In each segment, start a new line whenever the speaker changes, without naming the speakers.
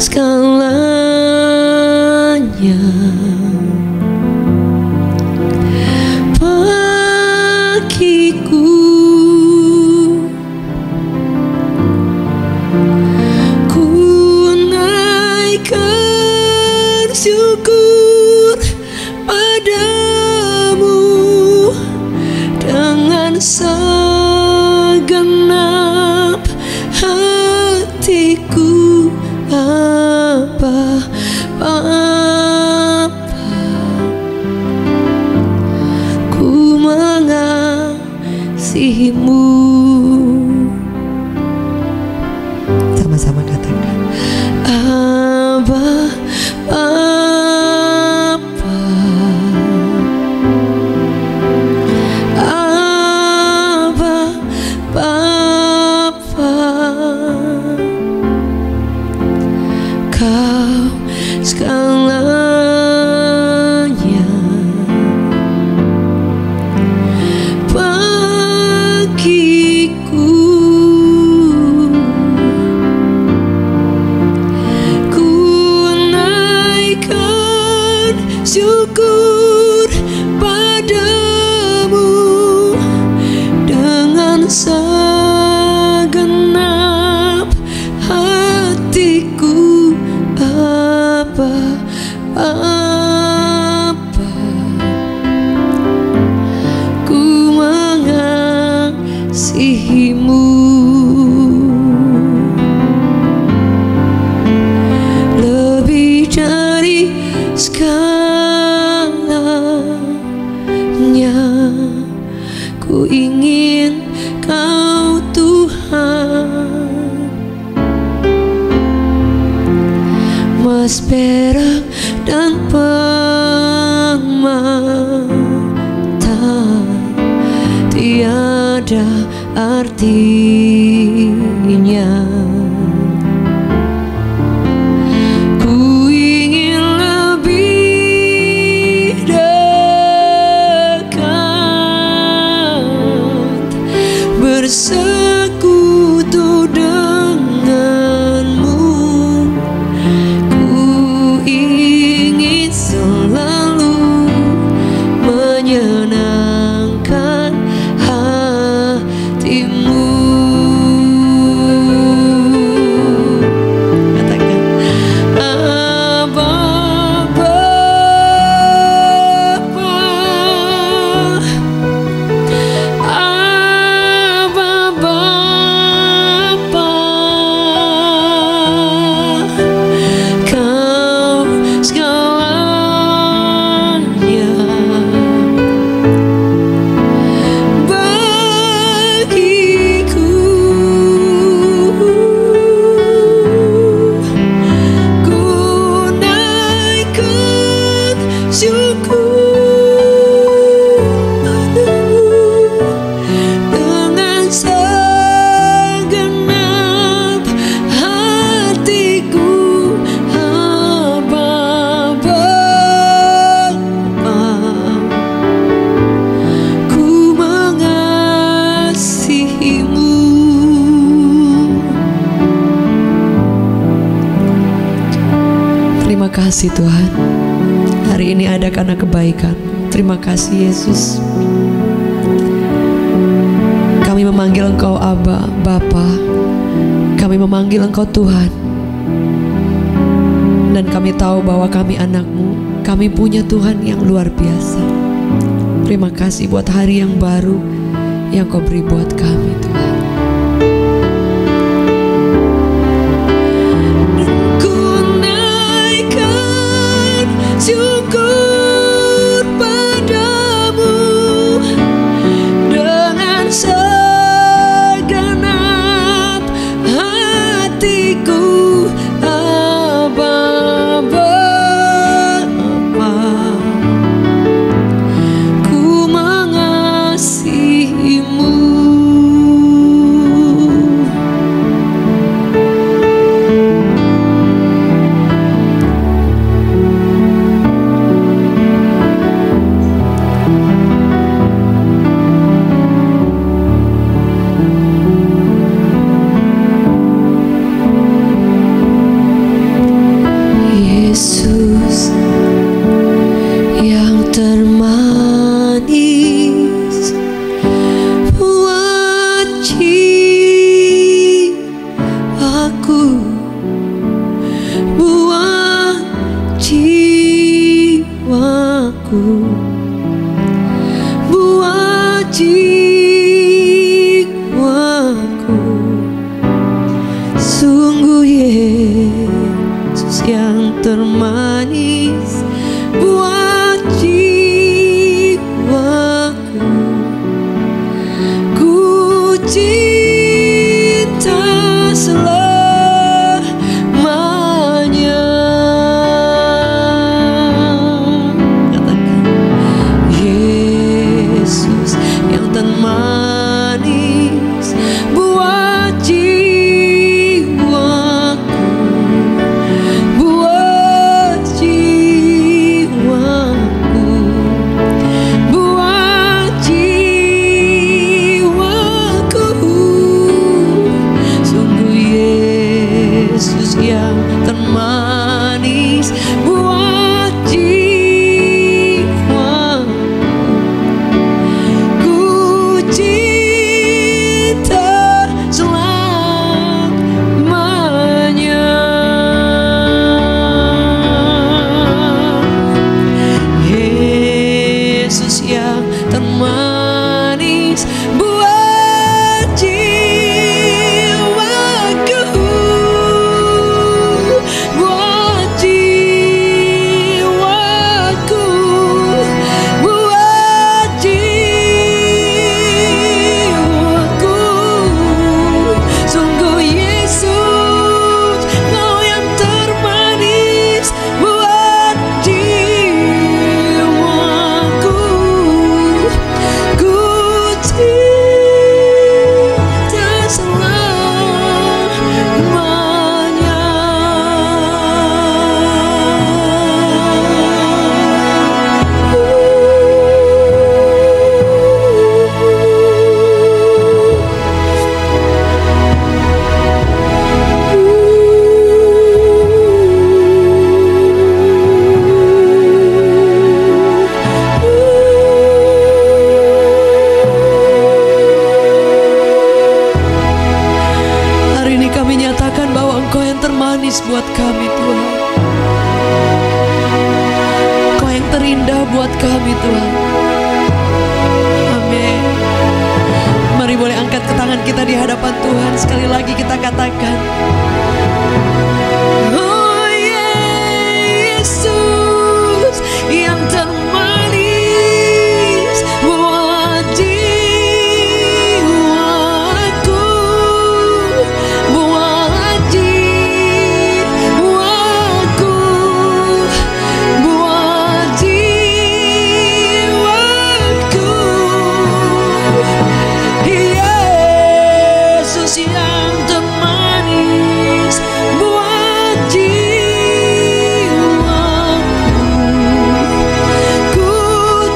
segalanya. Bagiku ku naikkan syukur padamu dengan segenap hatiku. Bapa, ku mengasihimu. Sama-sama katakan, Abba, Bapa, Abba, Bapa, Kau segalanya bagiku. Ku naikkan syukur padamu dengan segenap hatiku. Apa ku mengasihimu. Lebih dari segalanya ku ingin Kau Tuhan. Emas, perak, dan permata tiada artinya. Ku ingin lebih dekat bersekutu denganmu. Menyenangkan hatimu. Katakan, Abba, Bapa, Abba, Bapa, Kau segalanya bagiku. Ku naikkan syukur padamu dengan segenap hatiku. Abba, Bapa, ku mengasihimu. Terima kasih Tuhan, hari ini ada karena kebaikan. Terima kasih Yesus. Kami memanggil Engkau Abba, Bapa. Kami memanggil Engkau Tuhan. Dan kami tahu bahwa kami anak-Mu. Kami punya Tuhan yang luar biasa. Terima kasih buat hari yang baru yang Kau beri buat kami Tuhan. Ku naikkan syukur padamu dengan segenap hatiku. Abba, Bapa, ku mengasihimu. buat jiwaku. Sungguh Yesus yang termanis buat jiwaku. Ku cinta selamanya. Katakan, Yesus yang termanis buat jiwaku, buat jiwaku, buat jiwaku. Sungguh Yesus yang termanis buat jiwaku. Ku cinta selamanya. Yesus yang termanis buat jiwaku, buat jiwaku, buat jiwaku. Sungguh Yesus, Kau yang termanis buat jiwaku. Ku cinta selamanya. Hari ini kami nyatakan bahwa Engkau yang termanis buat kami, Tuhan. Engkau yang terindah buat kami, Tuhan. Amin. Mari boleh angkat ke tangan kita di hadapan Tuhan. Sekali lagi kita katakan, oh Yesus yang termanis buat jiwaku, buat jiwaku, buat jiwaku. Yesus yang termanis buat jiwaku. Ku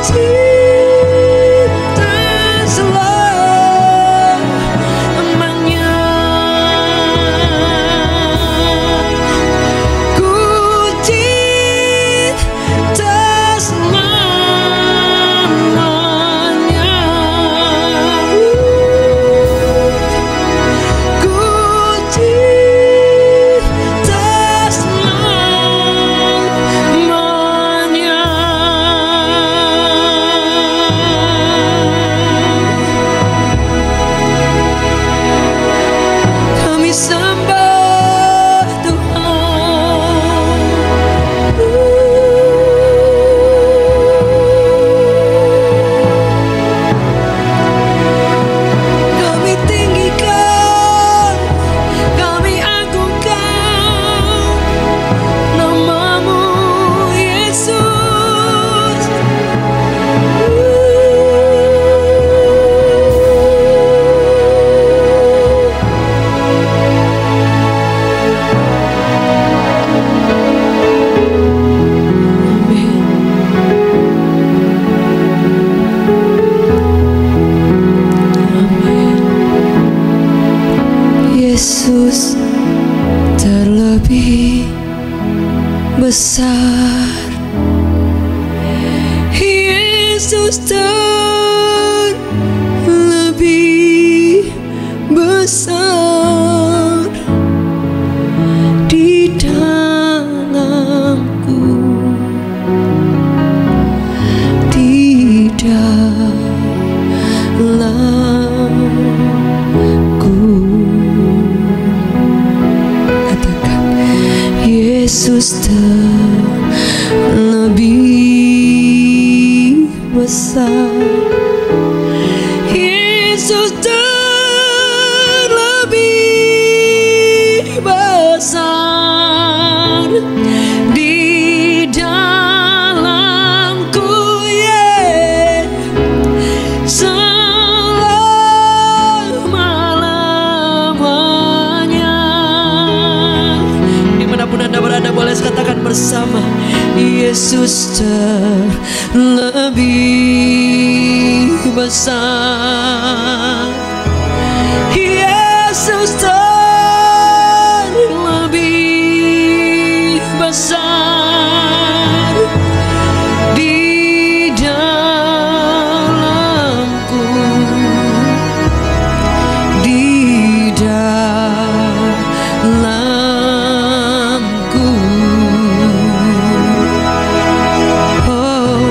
cinta selamanya. Ku cinta selamanya. Ku cinta selamanya. Kami sembah Tuhan. Kami tinggikan, kami agungkan nama-Mu, Yesus. Amin. Amin. Yesus terlebih besar. Yesus terlebih besar di dalamku. Yesus terlebih besar. Yesus terlebih besar di dalamku, selama-lamanya. Dimanapun Anda berada, boleh katakan bersama, Yesus terlebih besar. Yesus terlebih besar di dalamku, di dalamku. Oh,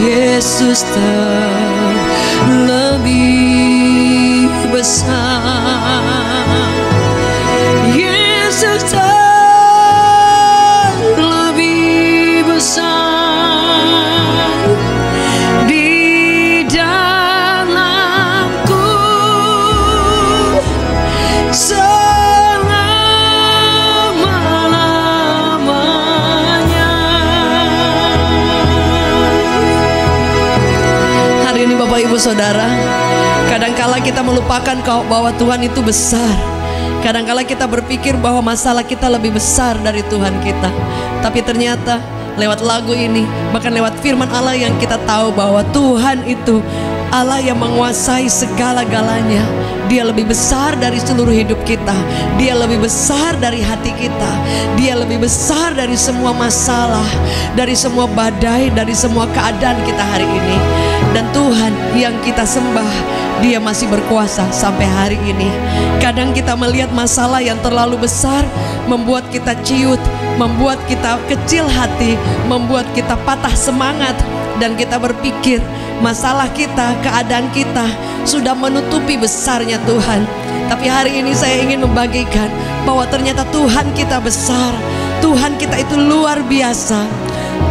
Yesus terlebih besar. Yesus terlebih besar di dalamku, selama-lamanya. Hari ini Bapak Ibu Saudara, kadangkala kita melupakan bahwa Tuhan itu besar. Kadangkala kita berpikir bahwa masalah kita lebih besar dari Tuhan kita. Tapi ternyata lewat lagu ini, bahkan lewat firman Allah yang kita tahu bahwa Tuhan itu Allah yang menguasai segala-galanya. Dia lebih besar dari seluruh hidup kita. Dia lebih besar dari hati kita. Dia lebih besar dari semua masalah, dari semua badai, dari semua keadaan kita hari ini. Dan Tuhan yang kita sembah, Dia masih berkuasa sampai hari ini. Kadang kita melihat masalah yang terlalu besar membuat kita ciut, membuat kita kecil hati, membuat kita patah semangat, dan kita berpikir masalah kita, keadaan kita sudah menutupi besarnya Tuhan. Tapi hari ini saya ingin membagikan bahwa ternyata Tuhan kita besar. Tuhan kita itu luar biasa.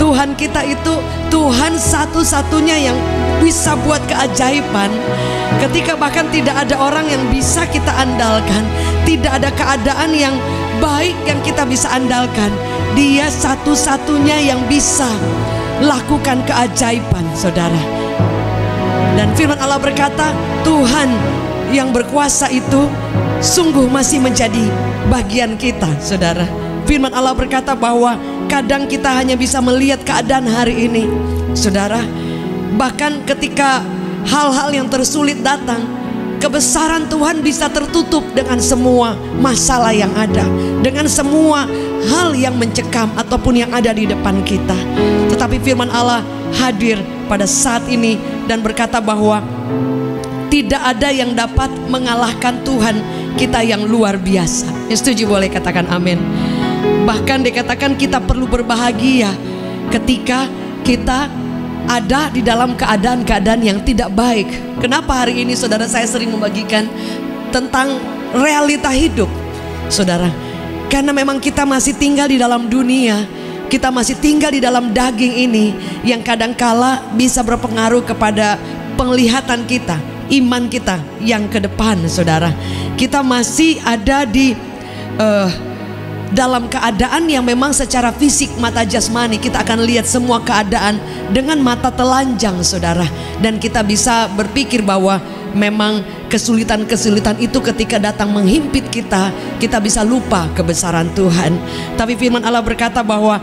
Tuhan kita itu Tuhan satu-satunya yang bisa buat keajaiban. Ketika bahkan tidak ada orang yang bisa kita andalkan, tidak ada keadaan yang baik yang kita bisa andalkan, Dia satu-satunya yang bisa lakukan keajaiban, saudara. Dan firman Allah berkata, Tuhan yang berkuasa itu sungguh masih menjadi bagian kita, saudara. Firman Allah berkata bahwa kadang kita hanya bisa melihat keadaan hari ini, saudara. Bahkan ketika hal-hal yang tersulit datang, kebesaran Tuhan bisa tertutup dengan semua masalah yang ada, dengan semua hal yang mencekam ataupun yang ada di depan kita. Tetapi firman Allah hadir pada saat ini dan berkata bahwa tidak ada yang dapat mengalahkan Tuhan kita yang luar biasa. Yang setuju boleh katakan amin. Bahkan dikatakan kita perlu berbahagia ketika kita ada di dalam keadaan-keadaan yang tidak baik. Kenapa hari ini saudara saya sering membagikan tentang realita hidup, saudara? Karena memang kita masih tinggal di dalam dunia, kita masih tinggal di dalam daging ini yang kadangkala bisa berpengaruh kepada penglihatan kita, iman kita yang ke depan, saudara. Kita masih ada di dalam keadaan yang memang secara fisik mata jasmani kita akan lihat semua keadaan dengan mata telanjang, saudara. Dan kita bisa berpikir bahwa memang kesulitan-kesulitan itu ketika datang menghimpit kita, kita bisa lupa kebesaran Tuhan. Tapi firman Allah berkata bahwa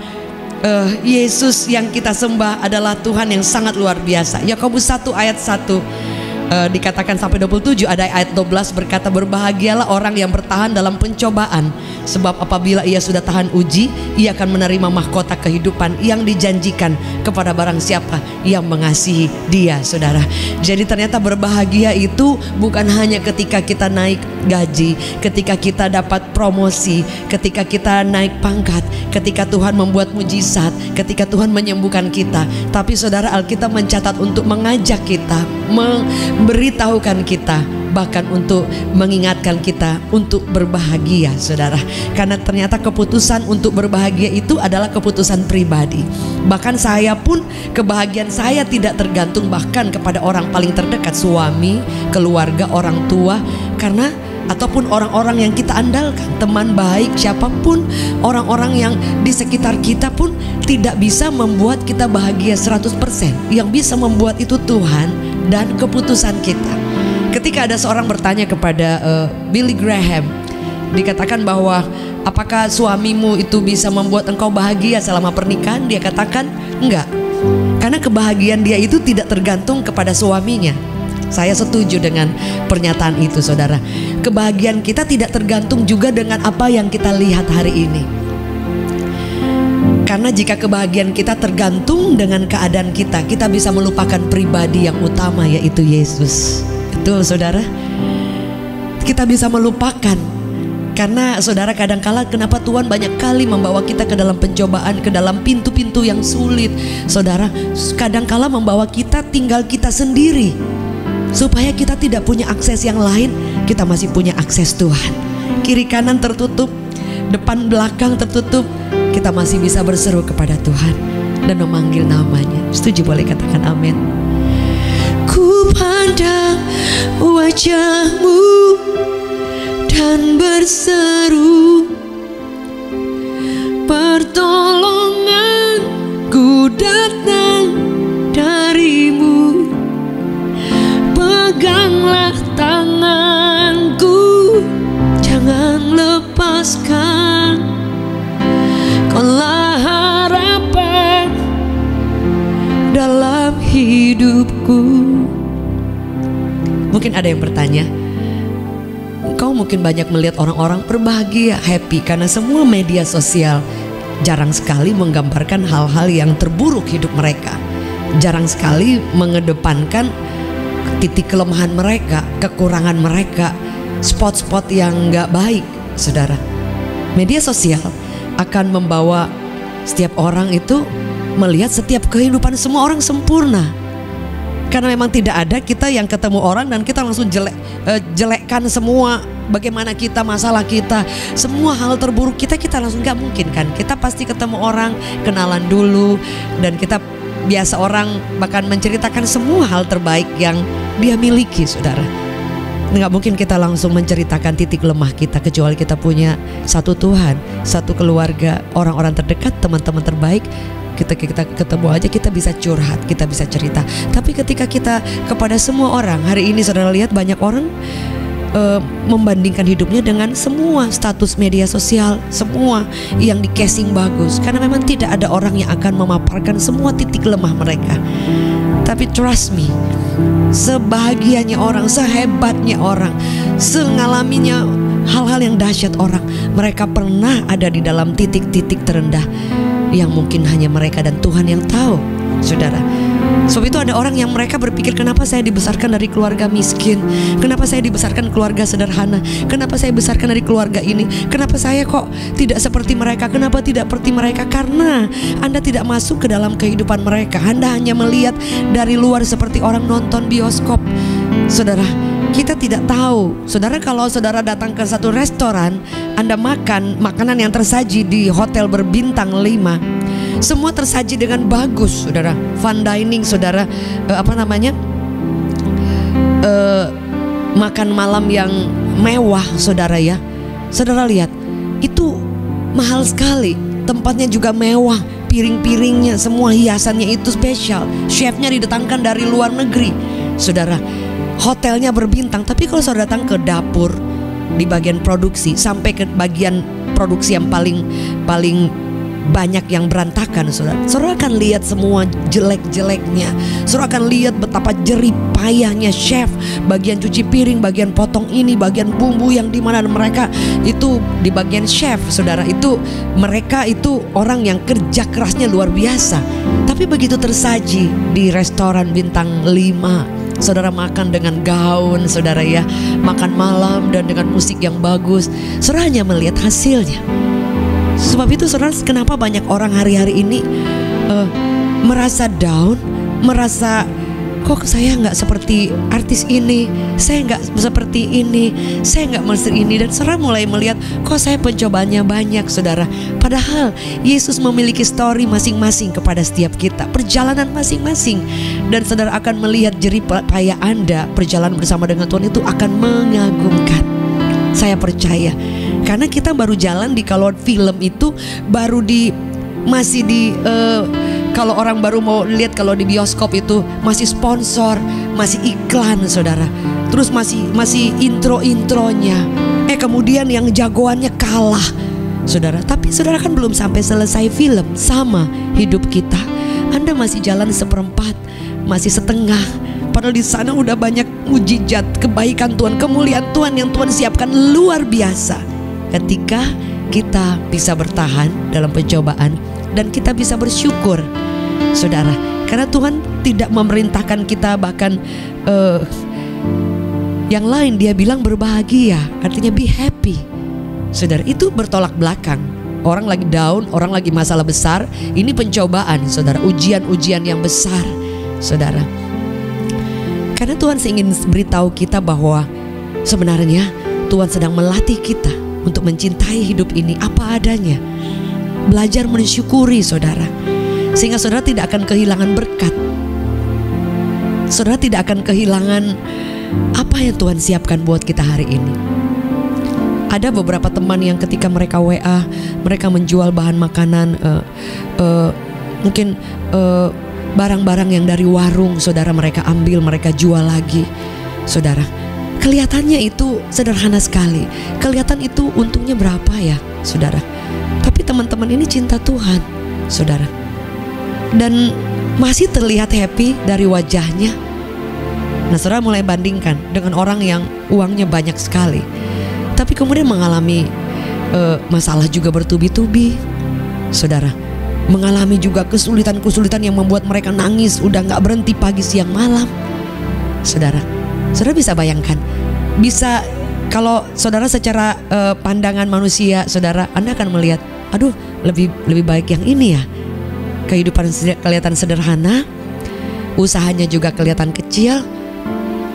Yesus yang kita sembah adalah Tuhan yang sangat luar biasa. Yakobus 1 ayat 1 dikatakan sampai 27, ada ayat 12 berkata, berbahagialah orang yang bertahan dalam pencobaan, sebab apabila ia sudah tahan uji, ia akan menerima mahkota kehidupan yang dijanjikan kepada barang siapa yang mengasihi Dia, saudara. Jadi ternyata berbahagia itu bukan hanya ketika kita naik gaji, ketika kita dapat promosi, ketika kita naik pangkat, ketika Tuhan membuat mujizat, ketika Tuhan menyembuhkan kita. Tapi saudara, Alkitab mencatat untuk mengajak kita, memberitahukan kita bahkan untuk mengingatkan kita untuk berbahagia, saudara. Karena ternyata keputusan untuk berbahagia itu adalah keputusan pribadi. Bahkan saya pun, kebahagiaan saya tidak tergantung bahkan kepada orang paling terdekat, suami, keluarga, orang tua, karena ataupun orang-orang yang kita andalkan, teman baik, siapapun, orang-orang yang di sekitar kita pun tidak bisa membuat kita bahagia 100%. Yang bisa membuat itu Tuhan dan keputusan kita. Ketika ada seorang bertanya kepada Billy Graham, dikatakan bahwa apakah suamimu itu bisa membuat engkau bahagia selama pernikahan? Dia katakan enggak, karena kebahagiaan dia itu tidak tergantung kepada suaminya. Saya setuju dengan pernyataan itu, saudara. Kebahagiaan kita tidak tergantung juga dengan apa yang kita lihat hari ini. Karena jika kebahagiaan kita tergantung dengan keadaan kita, kita bisa melupakan pribadi yang utama, yaitu Yesus. Betul, saudara. Kita bisa melupakan. Karena saudara, kadangkala kenapa Tuhan banyak kali membawa kita ke dalam pencobaan, ke dalam pintu-pintu yang sulit. Saudara, kadangkala membawa kita tinggal kita sendiri, supaya kita tidak punya akses yang lain. Kita masih punya akses Tuhan. Kiri kanan tertutup, depan belakang tertutup, kita masih bisa berseru kepada Tuhan dan memanggil namanya. Setuju? Boleh katakan amin. Ku pandang wajahmu dan berseru, pertolongan ku datang darimu. Peganglah tanganku, jangan lepaskan. Kaulah harapan dalam hidupku. Mungkin ada yang bertanya, kau mungkin banyak melihat orang-orang berbahagia, happy, karena semua media sosial jarang sekali menggambarkan hal-hal yang terburuk hidup mereka. Jarang sekali mengedepankan titik kelemahan mereka, kekurangan mereka, spot-spot yang gak baik, saudara. Media sosial akan membawa setiap orang itu melihat setiap kehidupan semua orang sempurna. Karena memang tidak ada kita yang ketemu orang dan kita langsung jelekkan semua bagaimana kita, masalah kita, semua hal terburuk kita langsung, gak mungkin kan. Kita pasti ketemu orang, kenalan dulu, dan kita biasa orang bahkan menceritakan semua hal terbaik yang dia miliki, saudara. Nggak mungkin kita langsung menceritakan titik lemah kita, kecuali kita punya satu Tuhan, satu keluarga, orang-orang terdekat, teman-teman terbaik. Kita ketemu aja, kita bisa curhat, kita bisa cerita. Tapi ketika kita kepada semua orang, hari ini saudara lihat banyak orang membandingkan hidupnya dengan semua status media sosial, semua yang di casing bagus, karena memang tidak ada orang yang akan memaparkan semua titik lemah mereka. Tapi trust me, sebahagianya orang, sehebatnya orang, sengalaminya hal-hal yang dahsyat orang, mereka pernah ada di dalam titik-titik terendah yang mungkin hanya mereka dan Tuhan yang tahu, saudara. Sebab itu ada orang yang mereka berpikir, kenapa saya dibesarkan dari keluarga miskin, kenapa saya dibesarkan keluarga sederhana, kenapa saya dibesarkan dari keluarga ini, kenapa saya kok tidak seperti mereka, kenapa tidak seperti mereka. Karena Anda tidak masuk ke dalam kehidupan mereka. Anda hanya melihat dari luar seperti orang nonton bioskop. Saudara, kita tidak tahu. Saudara, kalau saudara datang ke satu restoran, Anda makan makanan yang tersaji di hotel berbintang 5, semua tersaji dengan bagus, saudara. Fine dining, saudara. Makan malam yang mewah, saudara ya. Saudara lihat, itu mahal sekali. Tempatnya juga mewah, piring-piringnya, semua hiasannya itu spesial. Chefnya didatangkan dari luar negeri, saudara. Hotelnya berbintang. Tapi kalau saudara datang ke dapur, di bagian produksi, sampai ke bagian produksi yang paling banyak yang berantakan, saudara. Saudara akan lihat semua jelek-jeleknya. Saudara akan lihat betapa jerih payahnya chef, bagian cuci piring, bagian potong ini, bagian bumbu, yang dimana mereka itu di bagian chef, saudara. Itu mereka itu orang yang kerja kerasnya luar biasa. Tapi begitu tersaji di restoran bintang 5, saudara makan dengan gaun, saudara ya, makan malam dan dengan musik yang bagus, saudara hanya melihat hasilnya. Sebab itu saudara, kenapa banyak orang hari-hari ini merasa down, merasa kok saya nggak seperti artis ini, saya nggak seperti ini, saya nggak mesti ini. Dan saudara mulai melihat, kok saya pencobaannya banyak, saudara. Padahal Yesus memiliki story masing-masing kepada setiap kita, perjalanan masing-masing. Dan saudara akan melihat jerih payah Anda, perjalanan bersama dengan Tuhan itu akan mengagumkan. Saya percaya, karena kita baru jalan di, kalau film itu baru masih di kalau orang baru mau lihat, kalau di bioskop itu masih sponsor, masih iklan, saudara. Terus masih intro-intronya. Kemudian yang jagoannya kalah, saudara. Tapi saudara kan belum sampai selesai film. Sama hidup kita, Anda masih jalan seperempat, masih setengah. Padahal di sana udah banyak mujizat, kebaikan Tuhan, kemuliaan Tuhan yang Tuhan siapkan luar biasa. Ketika kita bisa bertahan dalam pencobaan dan kita bisa bersyukur, saudara, karena Tuhan tidak memerintahkan kita, bahkan yang lain dia bilang berbahagia, artinya be happy. Saudara, itu bertolak belakang. Orang lagi down, orang lagi masalah besar, ini pencobaan, saudara, ujian-ujian yang besar, saudara. Karena Tuhan ingin beritahu kita bahwa sebenarnya Tuhan sedang melatih kita untuk mencintai hidup ini apa adanya. Belajar mensyukuri, saudara, sehingga saudara tidak akan kehilangan berkat. Saudara tidak akan kehilangan apa yang Tuhan siapkan buat kita hari ini. Ada beberapa teman yang ketika mereka WA, mereka menjual bahan makanan, mungkin barang-barang yang dari warung, saudara, mereka ambil, mereka jual lagi, saudara. Kelihatannya itu sederhana sekali, kelihatan itu untungnya berapa ya, saudara. Tapi teman-teman ini cinta Tuhan, saudara, dan masih terlihat happy dari wajahnya. Nah, saudara mulai bandingkan dengan orang yang uangnya banyak sekali, tapi kemudian mengalami masalah juga bertubi-tubi, saudara. Mengalami juga kesulitan-kesulitan yang membuat mereka nangis, udah gak berhenti pagi siang malam, saudara. Saudara bisa bayangkan, bisa kalau saudara secara pandangan manusia, saudara, Anda akan melihat, aduh, lebih baik yang ini ya. Kehidupan kelihatan sederhana, usahanya juga kelihatan kecil,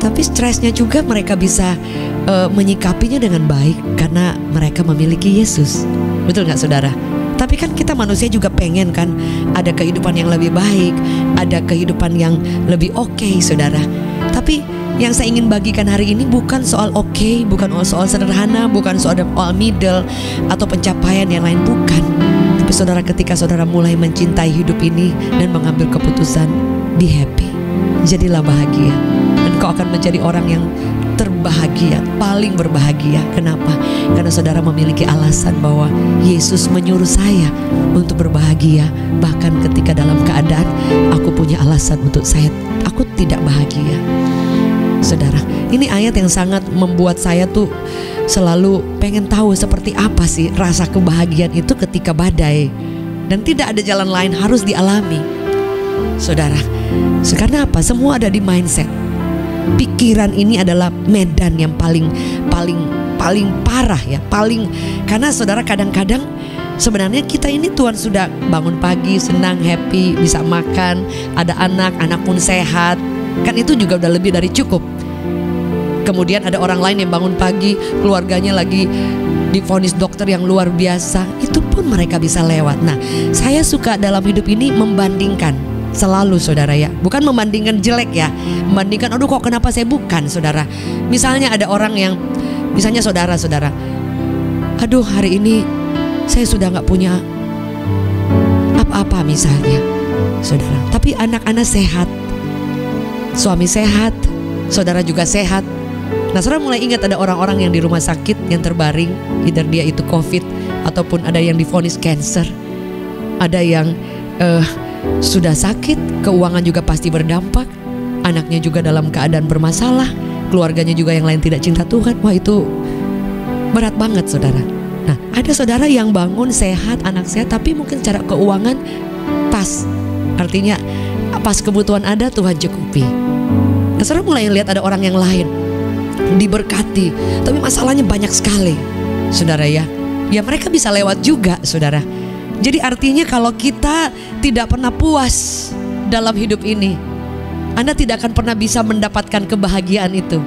tapi stresnya juga mereka bisa menyikapinya dengan baik karena mereka memiliki Yesus. Betul gak, saudara? Tapi kan kita manusia juga pengen kan ada kehidupan yang lebih baik, ada kehidupan yang lebih oke, saudara. Tapi yang saya ingin bagikan hari ini bukan soal oke, bukan soal sederhana, bukan soal middle atau pencapaian yang lain, bukan. Tapi saudara, ketika saudara mulai mencintai hidup ini dan mengambil keputusan, be happy, jadilah bahagia, dan kau akan menjadi orang yang terbahagia, paling berbahagia. Kenapa? Karena saudara memiliki alasan bahwa Yesus menyuruh saya untuk berbahagia, bahkan ketika dalam keadaan aku punya alasan untuk aku tidak bahagia. Saudara, ini ayat yang sangat membuat saya tuh selalu pengen tahu seperti apa sih rasa kebahagiaan itu ketika badai dan tidak ada jalan lain, harus dialami. Saudara, karena apa? Semua ada di mindset. Pikiran ini adalah medan yang paling parah ya, karena saudara kadang-kadang sebenarnya kita ini Tuhan sudah bangun pagi senang, happy, bisa makan, ada anak pun sehat, kan itu juga udah lebih dari cukup. Kemudian ada orang lain yang bangun pagi, keluarganya lagi divonis dokter yang luar biasa, itu pun mereka bisa lewat. Nah, saya suka dalam hidup ini membandingkan selalu, saudara ya, bukan membandingkan jelek ya, membandingkan aduh kok kenapa saya, bukan, saudara. Misalnya ada orang yang, misalnya saudara, aduh hari ini saya sudah gak punya apa-apa misalnya, saudara, tapi anak-anak sehat, suami sehat, saudara juga sehat. Nah, saudara mulai ingat ada orang-orang yang di rumah sakit yang terbaring, either dia itu COVID ataupun ada yang divonis cancer, ada yang sudah sakit, keuangan juga pasti berdampak, anaknya juga dalam keadaan bermasalah, keluarganya juga yang lain tidak cinta Tuhan. Wah, itu berat banget, saudara. Nah, ada saudara yang bangun sehat, anak sehat, tapi mungkin secara keuangan pas, artinya pas kebutuhan ada, Tuhan cukupi. Nah, saudara mulai lihat ada orang yang lain diberkati, tapi masalahnya banyak sekali, saudara ya. Ya mereka bisa lewat juga, saudara. Jadi artinya kalau kita tidak pernah puas dalam hidup ini, Anda tidak akan pernah bisa mendapatkan kebahagiaan itu.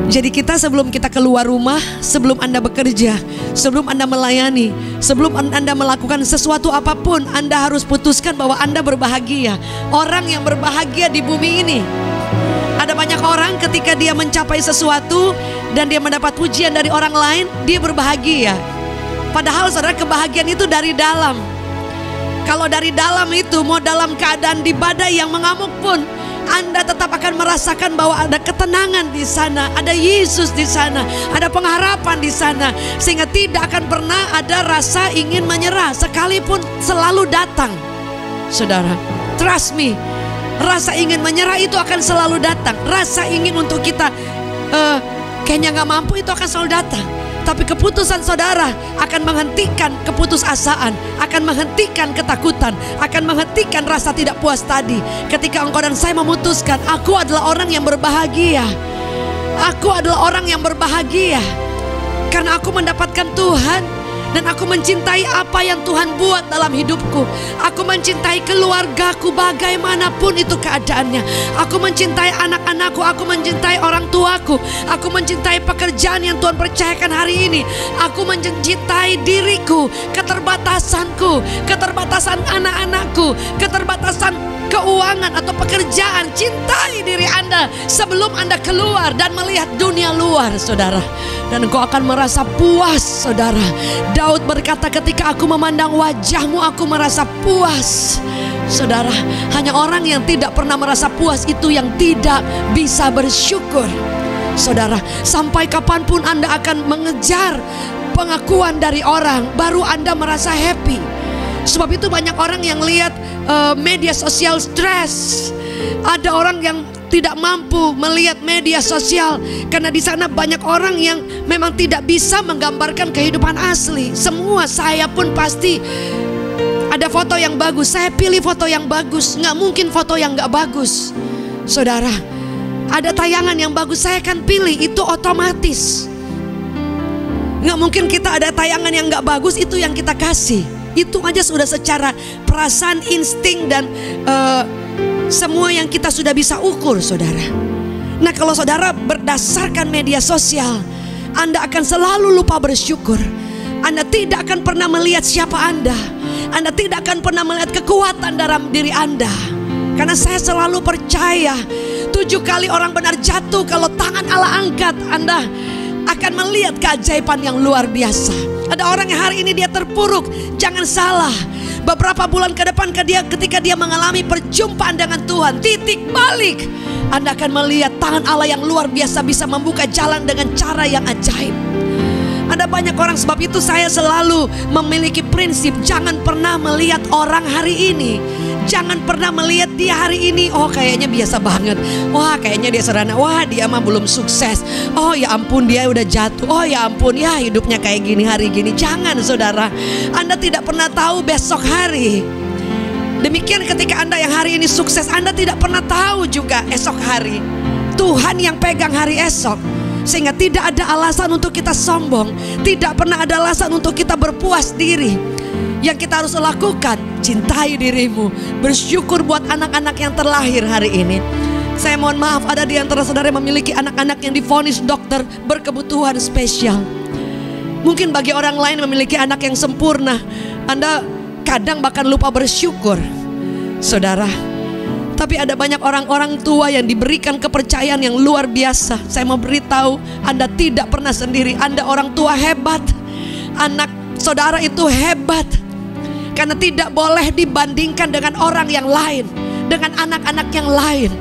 Jadi kita sebelum kita keluar rumah, sebelum Anda bekerja, sebelum Anda melayani, sebelum Anda melakukan sesuatu apapun, Anda harus putuskan bahwa Anda berbahagia. Orang yang berbahagia di bumi ini, ada banyak orang ketika dia mencapai sesuatu dan dia mendapat pujian dari orang lain, dia berbahagia. Padahal saudara, kebahagiaan itu dari dalam. Kalau dari dalam itu, mau dalam keadaan di badai yang mengamuk pun, Anda tetap akan merasakan bahwa ada ketenangan di sana, ada Yesus di sana, ada pengharapan di sana, sehingga tidak akan pernah ada rasa ingin menyerah, sekalipun selalu datang. Saudara, trust me, rasa ingin menyerah itu akan selalu datang. Rasa ingin untuk kita kayaknya gak mampu itu akan selalu datang. Tapi keputusan saudara akan menghentikan keputusasaan, akan menghentikan ketakutan, akan menghentikan rasa tidak puas tadi. Ketika engkau dan saya memutuskan, aku adalah orang yang berbahagia. Aku adalah orang yang berbahagia karena aku mendapatkan Tuhan. Dan aku mencintai apa yang Tuhan buat dalam hidupku. Aku mencintai keluargaku bagaimanapun itu keadaannya. Aku mencintai anak-anakku, aku mencintai orang tuaku, aku mencintai pekerjaan yang Tuhan percayakan hari ini. Aku mencintai diriku, keterbatasanku, keterbatasan anak-anakku, keterbatasan keuangan atau pekerjaan. Cintai diri Anda sebelum Anda keluar dan melihat dunia luar, saudara. Dan engkau akan merasa puas, saudara. Daud berkata, ketika aku memandang wajahmu, aku merasa puas. Saudara, hanya orang yang tidak pernah merasa puas itu yang tidak bisa bersyukur. Saudara, sampai kapanpun Anda akan mengejar pengakuan dari orang, baru Anda merasa happy. Sebab itu banyak orang yang lihat media sosial stres. Ada orang yang tidak mampu melihat media sosial karena di sana banyak orang yang memang tidak bisa menggambarkan kehidupan asli. Semua, saya pun pasti ada foto yang bagus, saya pilih foto yang bagus, nggak mungkin foto yang nggak bagus. Saudara, ada tayangan yang bagus, saya akan pilih, itu otomatis. Nggak mungkin kita ada tayangan yang nggak bagus, itu yang kita kasih. Itu aja sudah secara perasaan, insting, dan semua yang kita sudah bisa ukur, saudara. Nah, kalau saudara berdasarkan media sosial, Anda akan selalu lupa bersyukur. Anda tidak akan pernah melihat siapa Anda. Anda tidak akan pernah melihat kekuatan dalam diri Anda. Karena saya selalu percaya 7 kali orang benar jatuh, kalau tangan Allah angkat, Anda akan melihat keajaiban yang luar biasa. Ada orang yang hari ini dia terpuruk, jangan salah. Beberapa bulan ke depan ketika dia mengalami perjumpaan dengan Tuhan, titik balik, Anda akan melihat tangan Allah yang luar biasa bisa membuka jalan dengan cara yang ajaib. Ada banyak orang, sebab itu saya selalu memiliki prinsip, jangan pernah melihat orang hari ini. Jangan pernah melihat dia hari ini, oh kayaknya biasa banget, wah kayaknya dia sederhana, wah dia mah belum sukses, oh ya ampun dia udah jatuh, oh ya ampun ya hidupnya kayak gini hari gini. Jangan, saudara, Anda tidak pernah tahu besok hari. Demikian ketika Anda yang hari ini sukses, Anda tidak pernah tahu juga esok hari. Tuhan yang pegang hari esok. Sehingga tidak ada alasan untuk kita sombong, tidak pernah ada alasan untuk kita berpuas diri. Yang kita harus lakukan, cintai dirimu, bersyukur buat anak-anak yang terlahir hari ini. Saya mohon maaf, ada di antara saudara yang memiliki anak-anak yang divonis dokter berkebutuhan spesial. Mungkin bagi orang lain memiliki anak yang sempurna, Anda kadang bahkan lupa bersyukur, saudara. Tapi ada banyak orang-orang tua yang diberikan kepercayaan yang luar biasa. Saya mau beritahu, Anda tidak pernah sendiri. Anda orang tua hebat, anak saudara itu hebat. Karena tidak boleh dibandingkan dengan orang yang lain, dengan anak-anak yang lain.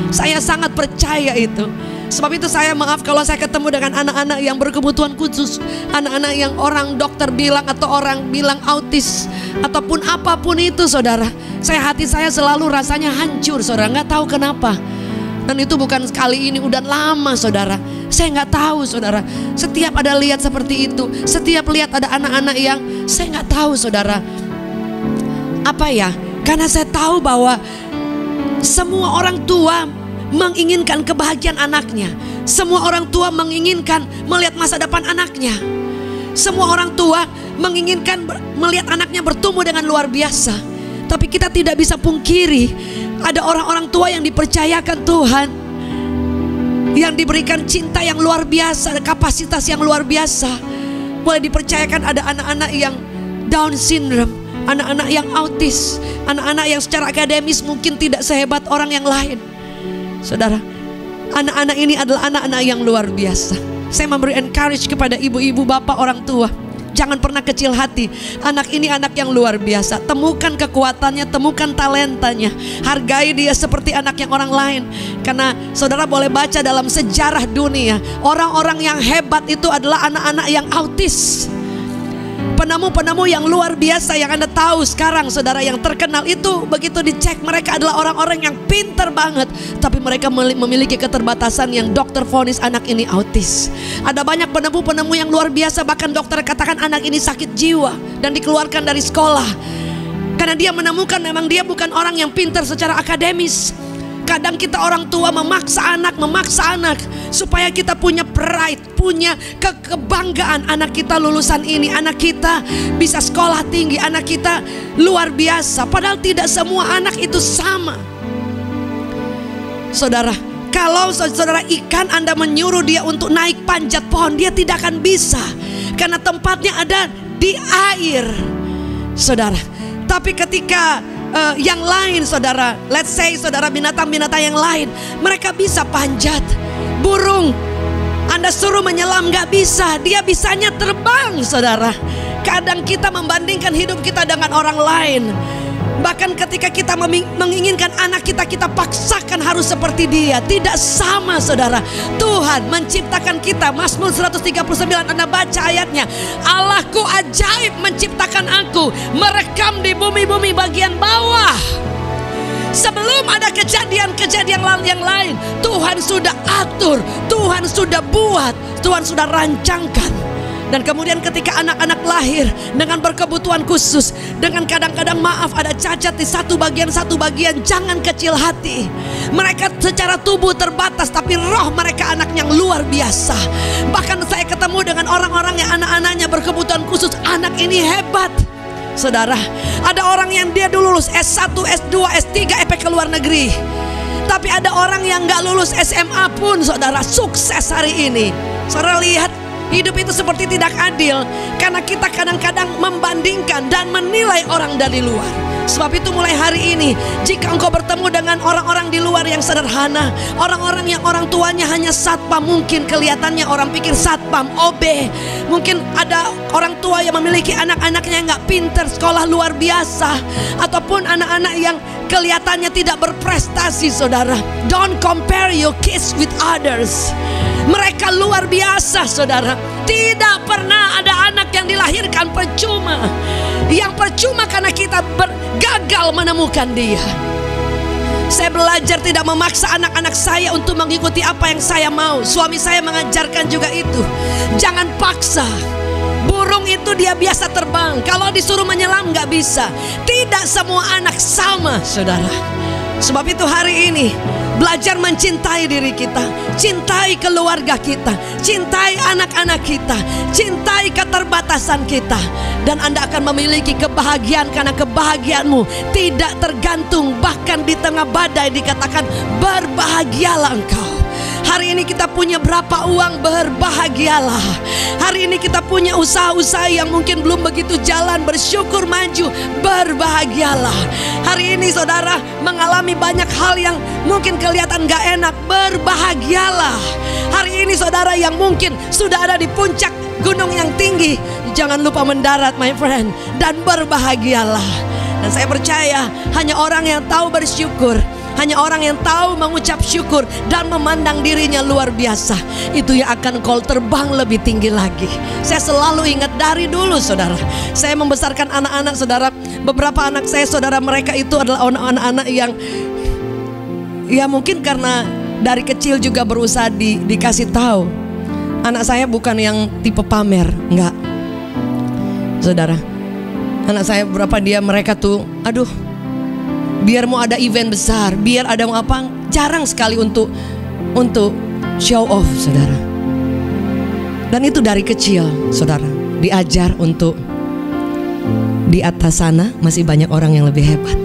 Saya sangat percaya itu. Sebab itu saya maaf kalau saya ketemu dengan anak-anak yang berkebutuhan khusus, anak-anak yang orang dokter bilang atau orang bilang autis, ataupun apapun itu, saudara. Hati saya selalu rasanya hancur, saudara. Nggak tahu kenapa. Dan itu bukan sekali ini, udah lama, saudara. Saya nggak tahu, saudara. Setiap ada lihat seperti itu, setiap lihat ada anak-anak yang saya nggak tahu, saudara. Apa ya? Karena saya tahu bahwa semua orang tua menginginkan kebahagiaan anaknya. Semua orang tua menginginkan melihat masa depan anaknya. Semua orang tua menginginkan melihat anaknya bertumbuh dengan luar biasa. Tapi kita tidak bisa pungkiri Ada orang-orang tua yang dipercayakan Tuhan, yang diberikan cinta yang luar biasa, kapasitas yang luar biasa. Boleh dipercayakan ada anak-anak yang Down syndrome, anak-anak yang autis, anak-anak yang secara akademis mungkin tidak sehebat orang yang lain. Saudara, anak-anak ini adalah anak-anak yang luar biasa. Saya memberi encourage kepada ibu-ibu, bapak, orang tua. Jangan pernah kecil hati. Anak ini anak yang luar biasa. Temukan kekuatannya, temukan talentanya. Hargai dia seperti anak yang orang lain. Karena saudara boleh baca dalam sejarah dunia, orang-orang yang hebat itu adalah anak-anak yang autis. Penemu-penemu yang luar biasa yang Anda tahu sekarang, saudara, yang terkenal itu, begitu dicek mereka adalah orang-orang yang pintar banget, tapi mereka memiliki keterbatasan yang dokter vonis anak ini autis. Ada banyak penemu-penemu yang luar biasa, bahkan dokter katakan anak ini sakit jiwa dan dikeluarkan dari sekolah karena dia menemukan memang dia bukan orang yang pintar secara akademis. Kadang kita orang tua memaksa anak supaya kita punya pride, punya kebanggaan. Anak kita lulusan ini, anak kita bisa sekolah tinggi, anak kita luar biasa. Padahal tidak semua anak itu sama. Saudara, kalau saudara ikan Anda menyuruh dia untuk naik panjat pohon, dia tidak akan bisa, karena tempatnya ada di air, saudara. Tapi ketika yang lain, saudara, let's say saudara, binatang-binatang yang lain, mereka bisa panjat. Burung Anda suruh menyelam gak bisa, dia bisanya terbang, saudara. Kadang kita membandingkan hidup kita dengan orang lain. Bahkan ketika kita menginginkan anak kita, kita paksakan harus seperti dia. Tidak sama, saudara. Tuhan menciptakan kita. Mazmur 139, Anda baca ayatnya. Allahku ajaib menciptakan aku, merekam di bumi-bumi bagian bawah. Sebelum ada kejadian-kejadian yang lain, Tuhan sudah atur, Tuhan sudah buat, Tuhan sudah rancangkan. Dan kemudian ketika anak-anak lahir dengan berkebutuhan khusus, dengan kadang-kadang maaf ada cacat di satu bagian, jangan kecil hati. Mereka secara tubuh terbatas, tapi roh mereka anak yang luar biasa. Bahkan saya ketemu dengan orang-orang yang anak-anaknya berkebutuhan khusus, anak ini hebat. Saudara, ada orang yang dia dulu lulus S1, S2, S3, efek ke luar negeri. Tapi ada orang yang gak lulus SMA pun, saudara, sukses hari ini. Saudara lihat, hidup itu seperti tidak adil, karena kita kadang-kadang membandingkan dan menilai orang dari luar. Sebab itu mulai hari ini, jika engkau bertemu dengan orang-orang di luar yang sederhana, orang-orang yang orang tuanya hanya satpam, mungkin kelihatannya orang pikir satpam, OB. Mungkin ada orang tua yang memiliki anak-anaknya yang gak pinter, sekolah luar biasa, ataupun anak-anak yang kelihatannya tidak berprestasi, saudara. Don't compare your kids with others. Mereka luar biasa, saudara. Tidak pernah ada anak yang dilahirkan percuma. Yang percuma karena kita gagal menemukan dia. Saya belajar tidak memaksa anak-anak saya untuk mengikuti apa yang saya mau. Suami saya mengajarkan juga itu. Jangan paksa. Burung itu dia biasa terbang, kalau disuruh menyelam gak bisa. Tidak semua anak sama, saudara. Sebab itu hari ini belajar mencintai diri kita, cintai keluarga kita, cintai anak-anak kita, cintai keterbatasan kita. Dan Anda akan memiliki kebahagiaan, karena kebahagiaanmu tidak tergantung. Bahkan di tengah badai dikatakan berbahagialah engkau. Hari ini kita punya berapa uang, berbahagialah. Hari ini kita punya usaha-usaha yang mungkin belum begitu jalan, bersyukur maju, berbahagialah. Hari ini saudara mengalami banyak hal yang mungkin kelihatan gak enak, berbahagialah. Hari ini saudara yang mungkin sudah ada di puncak gunung yang tinggi, jangan lupa mendarat, my friend, dan berbahagialah. Dan saya percaya hanya orang yang tahu bersyukur, hanya orang yang tahu mengucap syukur dan memandang dirinya luar biasa, itu yang akan kau terbang lebih tinggi lagi. Saya selalu ingat dari dulu, saudara, saya membesarkan anak-anak, saudara. Beberapa anak saya, saudara, mereka itu adalah anak-anak yang ya mungkin karena dari kecil juga berusaha dikasih tahu. Anak saya bukan yang tipe pamer, enggak, saudara. Anak saya berapa mereka tuh, aduh, biar mau ada event besar, biar ada mau apa, jarang sekali untuk show off, saudara. Dan itu dari kecil, saudara, diajar untuk di atas sana masih banyak orang yang lebih hebat.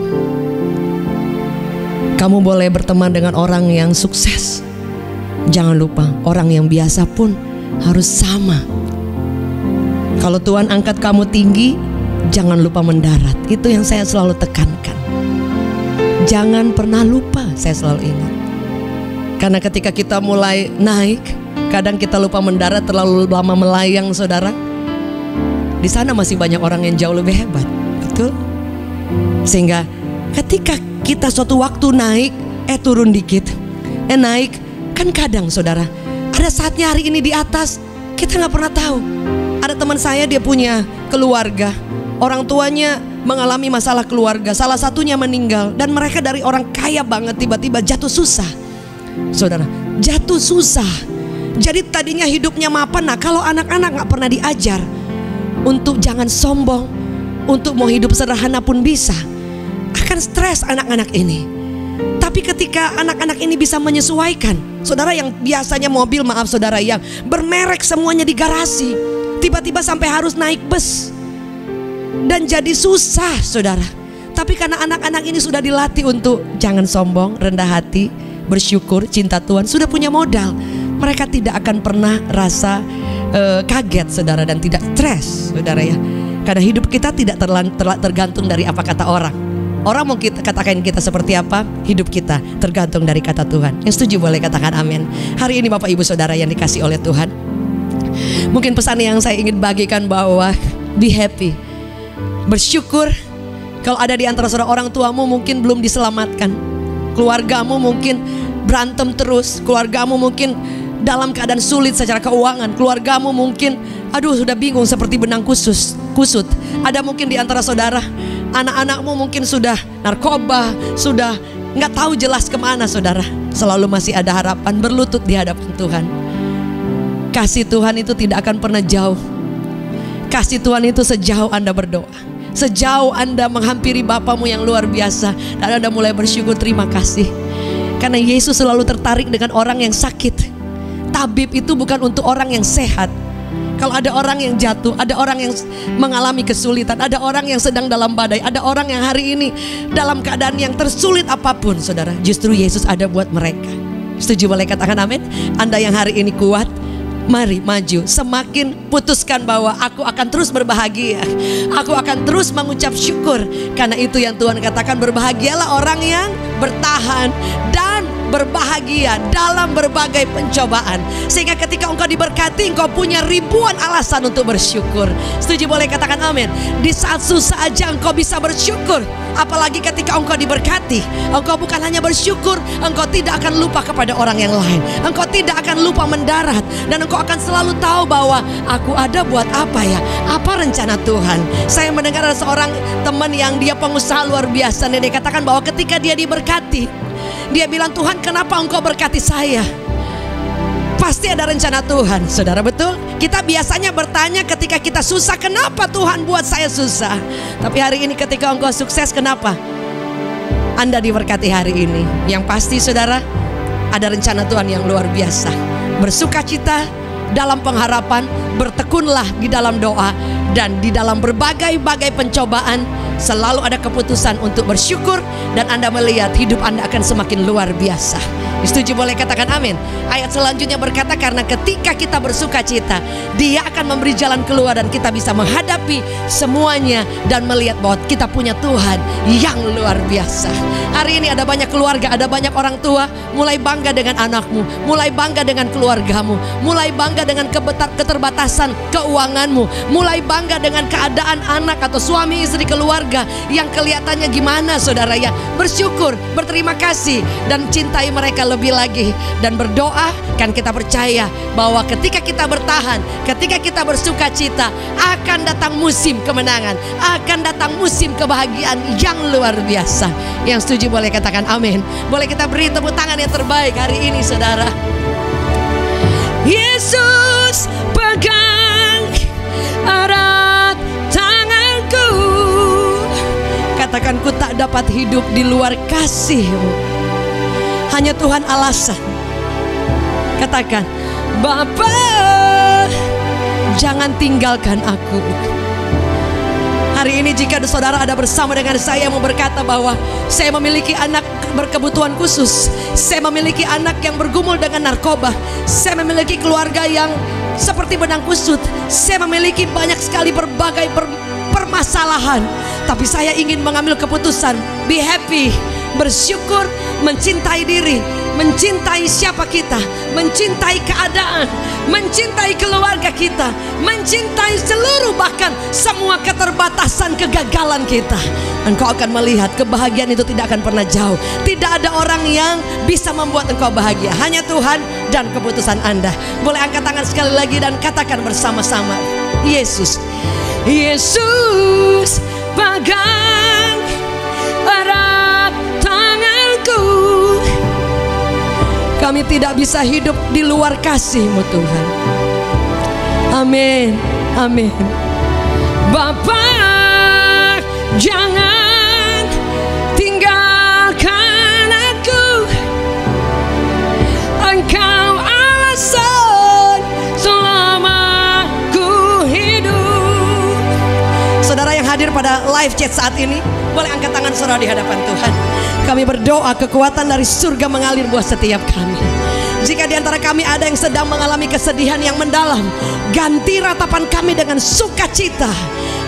Kamu boleh berteman dengan orang yang sukses. Jangan lupa, orang yang biasa pun harus sama. Kalau Tuhan angkat kamu tinggi, jangan lupa mendarat. Itu yang saya selalu tekankan. Jangan pernah lupa, saya selalu ingat. Karena ketika kita mulai naik, kadang kita lupa mendarat, terlalu lama melayang, saudara. Di sana masih banyak orang yang jauh lebih hebat, betul? Sehingga ketika kita suatu waktu naik, turun dikit, naik, kan kadang saudara, ada saatnya hari ini di atas, kita nggak pernah tahu. Ada teman saya, dia punya keluarga, orang tuanya mengalami masalah keluarga, salah satunya meninggal, dan mereka dari orang kaya banget tiba-tiba jatuh susah, saudara, jatuh susah. Jadi tadinya hidupnya mapan. Nah, kalau anak-anak nggak pernah diajar untuk jangan sombong, untuk mau hidup sederhana pun bisa, akan stres anak-anak ini. Tapi ketika anak-anak ini bisa menyesuaikan, saudara, yang biasanya mobil, maaf saudara, yang bermerek semuanya di garasi, tiba-tiba sampai harus naik bus, dan jadi susah, saudara. Tapi karena anak-anak ini sudah dilatih untuk jangan sombong, rendah hati, bersyukur, cinta Tuhan, sudah punya modal, mereka tidak akan pernah rasa kaget, saudara, dan tidak stres, saudara ya. Karena hidup kita tidak tergantung dari apa kata orang. Orang mau katakan kita seperti apa, hidup kita tergantung dari kata Tuhan. Yang setuju boleh katakan amin. Hari ini Bapak Ibu Saudara yang dikasih oleh Tuhan, mungkin pesan yang saya ingin bagikan bahwa be happy, bersyukur. Kalau ada di antara saudara orang tuamu mungkin belum diselamatkan, keluargamu mungkin berantem terus, keluargamu mungkin dalam keadaan sulit secara keuangan, keluargamu mungkin sudah bingung seperti benang kusut. Ada mungkin di antara saudara, anak-anakmu mungkin sudah narkoba, sudah nggak tahu jelas kemana, saudara. Selalu masih ada harapan, berlutut di hadapan Tuhan. Kasih Tuhan itu tidak akan pernah jauh. Kasih Tuhan itu sejauh Anda berdoa, sejauh Anda menghampiri Bapamu yang luar biasa, dan Anda mulai bersyukur, terima kasih. Karena Yesus selalu tertarik dengan orang yang sakit. Tabib itu bukan untuk orang yang sehat. Kalau ada orang yang jatuh, ada orang yang mengalami kesulitan, ada orang yang sedang dalam badai, ada orang yang hari ini dalam keadaan yang tersulit apapun, saudara, justru Yesus ada buat mereka. Setuju boleh katakan amin? Anda yang hari ini kuat, mari maju. Semakin putuskan bahwa aku akan terus berbahagia, aku akan terus mengucap syukur. Karena itu yang Tuhan katakan, berbahagialah orang yang bertahan dan berbahagia dalam berbagai pencobaan. Sehingga ketika engkau diberkati, engkau punya ribuan alasan untuk bersyukur. Setuju boleh katakan amin? Di saat susah aja engkau bisa bersyukur. Apalagi ketika engkau diberkati, engkau bukan hanya bersyukur, engkau tidak akan lupa kepada orang yang lain, engkau tidak akan lupa mendarat, dan engkau akan selalu tahu bahwa aku ada buat apa ya, apa rencana Tuhan. Saya mendengar ada seorang teman yang dia pengusaha luar biasa, dan dia katakan bahwa ketika dia diberkati, dia bilang, Tuhan, kenapa engkau berkati saya? Pasti ada rencana Tuhan, saudara, betul? Kita biasanya bertanya ketika kita susah, kenapa Tuhan buat saya susah? Tapi hari ini ketika engkau sukses, kenapa Anda diberkati hari ini? Yang pasti, saudara, ada rencana Tuhan yang luar biasa. Bersukacita dalam pengharapan, bertekunlah di dalam doa, dan di dalam berbagai-bagai pencobaan selalu ada keputusan untuk bersyukur, dan Anda melihat hidup Anda akan semakin luar biasa. Setuju boleh katakan amin? Ayat selanjutnya berkata, karena ketika kita bersuka cita, Dia akan memberi jalan keluar, dan kita bisa menghadapi semuanya dan melihat bahwa kita punya Tuhan yang luar biasa. Hari ini ada banyak keluarga, ada banyak orang tua mulai bangga dengan anakmu, mulai bangga dengan keluargamu, mulai bangga dengan keterbatasan keuanganmu, mulai bangga dengan keadaan anak atau suami istri keluarga yang kelihatannya gimana, saudara ya. Bersyukur, berterima kasih, dan cintai mereka lebih lagi, dan berdoa. Kan kita percaya bahwa ketika kita bertahan, ketika kita bersuka cita, akan datang musim kemenangan, akan datang musim kebahagiaan yang luar biasa. Yang setuju boleh katakan amin. Boleh kita beri tepuk tangan yang terbaik hari ini, saudara. Yesus pegang erat tanganku, katakan, ku tak dapat hidup di luar kasih-Mu. Hanya Tuhan alasan. Katakan, Bapa, jangan tinggalkan aku. Hari ini jika saudara ada bersama dengan saya, mau berkata bahwa saya memiliki anak berkebutuhan khusus. Saya memiliki anak yang bergumul dengan narkoba. Saya memiliki keluarga yang seperti benang kusut. Saya memiliki banyak sekali berbagai permasalahan. Tapi saya ingin mengambil keputusan, be happy, bersyukur, mencintai diri, mencintai siapa kita, mencintai keadaan, mencintai keluarga kita, mencintai seluruh bahkan semua keterbatasan kegagalan kita. Engkau akan melihat kebahagiaan itu tidak akan pernah jauh. Tidak ada orang yang bisa membuat engkau bahagia, hanya Tuhan dan keputusan Anda. Boleh angkat tangan sekali lagi dan katakan bersama-sama, Yesus, Yesus pegang erat tanganku. Kami tidak bisa hidup di luar kasih-Mu Tuhan. Amin, amin. Bapa, jangan tinggalkan aku. Engkau alasan selama ku hidup. Saudara yang hadir pada live chat saat ini, boleh angkat tangan saudara di hadapan Tuhan. Kami berdoa kekuatan dari surga mengalir buat setiap kami. Jika di antara kami ada yang sedang mengalami kesedihan yang mendalam, ganti ratapan kami dengan sukacita.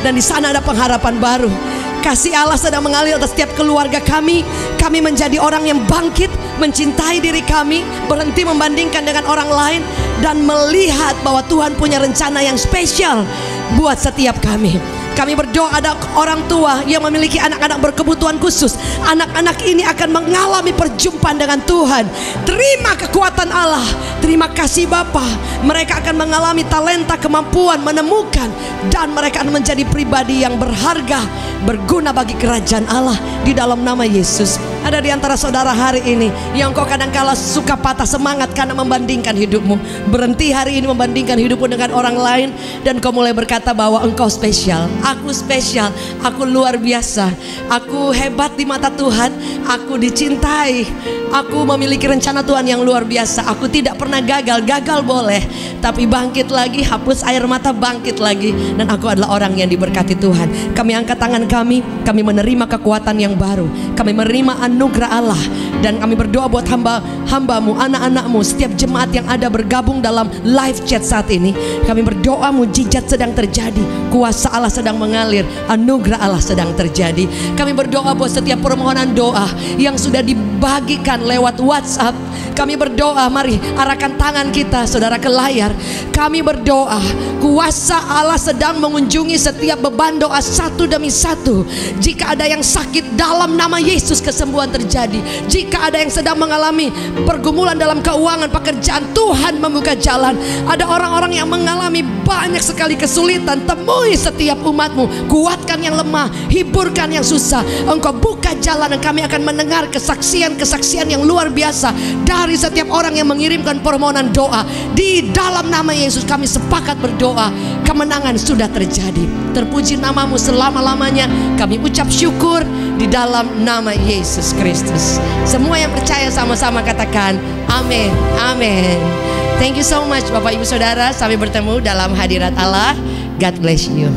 Dan di sana ada pengharapan baru. Kasih Allah sedang mengalir atas setiap keluarga kami. Kami menjadi orang yang bangkit, mencintai diri kami, berhenti membandingkan dengan orang lain, dan melihat bahwa Tuhan punya rencana yang spesial buat setiap kami. Kami berdoa ada orang tua yang memiliki anak-anak berkebutuhan khusus. Anak-anak ini akan mengalami perjumpaan dengan Tuhan. Terima kekuatan Allah. Terima kasih Bapa. Mereka akan mengalami talenta, kemampuan, menemukan, dan mereka akan menjadi pribadi yang berharga, berguna bagi kerajaan Allah di dalam nama Yesus. Ada di antara saudara hari ini yang kau kadang-kala suka patah semangat karena membandingkan hidupmu. Berhenti hari ini membandingkan hidupmu dengan orang lain, dan kau mulai berkata bahwa engkau spesial. Aku spesial, aku luar biasa, aku hebat di mata Tuhan, aku dicintai, aku memiliki rencana Tuhan yang luar biasa. Aku tidak pernah gagal, gagal boleh, tapi bangkit lagi, hapus air mata, bangkit lagi, dan aku adalah orang yang diberkati Tuhan. Kami angkat tangan kami menerima kekuatan yang baru, kami menerima anugerah Allah, dan kami berdoa buat hamba-Mu, anak-anak-Mu, setiap jemaat yang ada bergabung dalam live chat saat ini. Kami berdoa mujizat sedang terjadi, kuasa Allah sedang mengalir, anugerah Allah sedang terjadi. Kami berdoa buat setiap permohonan doa yang sudah dibagikan lewat WhatsApp. Kami berdoa, mari arahkan tangan kita saudara ke layar. Kami berdoa, kuasa Allah sedang mengunjungi setiap beban doa satu demi satu. Jika ada yang sakit, dalam nama Yesus kesembuhan terjadi. Jika ada yang sedang mengalami pergumulan dalam keuangan, pekerjaan, Tuhan membuka jalan. Ada orang-orang yang mengalami banyak sekali kesulitan, temui setiap umat-Mu, kuatkan yang lemah, hiburkan yang susah. Engkau buka jalan, dan kami akan mendengar kesaksian-kesaksian yang luar biasa dari setiap orang yang mengirimkan permohonan doa. Di dalam nama Yesus kami sepakat berdoa, kemenangan sudah terjadi. Terpuji nama-Mu selama-lamanya. Kami ucap syukur di dalam nama Yesus Kristus. Semua yang percaya sama-sama katakan amin, amin. Thank you so much Bapak Ibu Saudara. Sampai bertemu dalam hadirat Allah. God bless you.